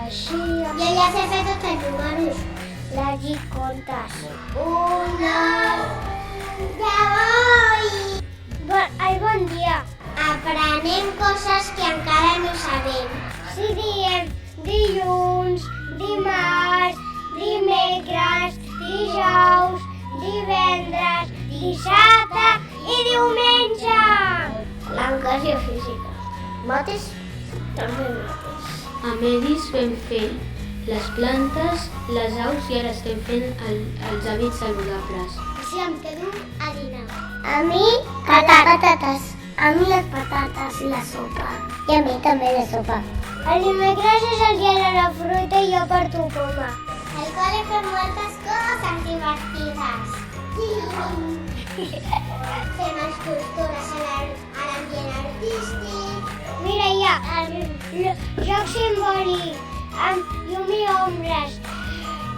així... Jo ja sé fer tots els números. L'Agi comptes. 1, 2... Ja voy! Bon dia. Aprenem coses que encara no sabem. Si diem dilluns, dimarts, dimecres, dijous, divendres, dissabte i diumenge. L'educació física. Mates? També mates. A medis vam fer les plantes, les aus i ara estem fent els hàbits saludables. Si em quedo a dinar. A mi, patates. A mi les patates i la sopa. I a mi també la sopa. El dimecres és el dia de la fruita i jo porto poma. Al cole fem moltes coses divertides. Fem escultures a l'ambient artístic. Mira, hi ha el joc simbòlic amb llum i ombres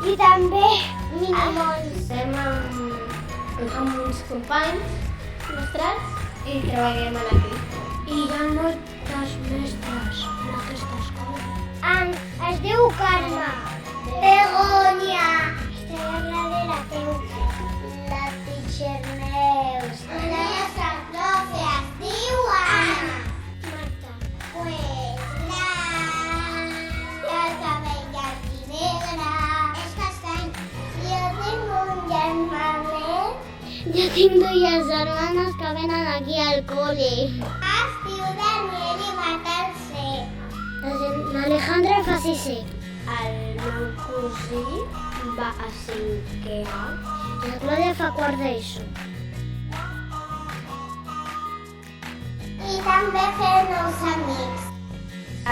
i també minimons. Estem amb uns companys nostres i treballem a l'equip. I hi ha moltes mestres en aquesta escola. Es diu Carme. Begoña. Estrella Gradera teu. La teacher Neus. La nostra profe es diu Anna. Marta. Pues el cabell llarg i negre. És castany. Jo tinc un germanet. Jo tinc dues germanes que venen aquí al col·le. Es diu Daniel i va tercer. L'Alejandra fa sisè. El meu cosí va a 5è A. La Clàudia fa quart d'ESO. I també fem nous amics.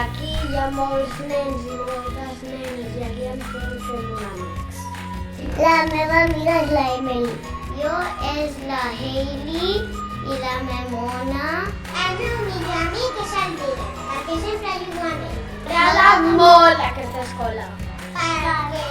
Aquí hi ha molts nens i moltes nenes i aquí ens podem fer molt amics. La meva amiga és la Emily. Jo és la Hailey i la Memona. El meu millor amic és el Dylan, perquè sempre jugo amb ell. M'agrada molt aquesta escola. Perquè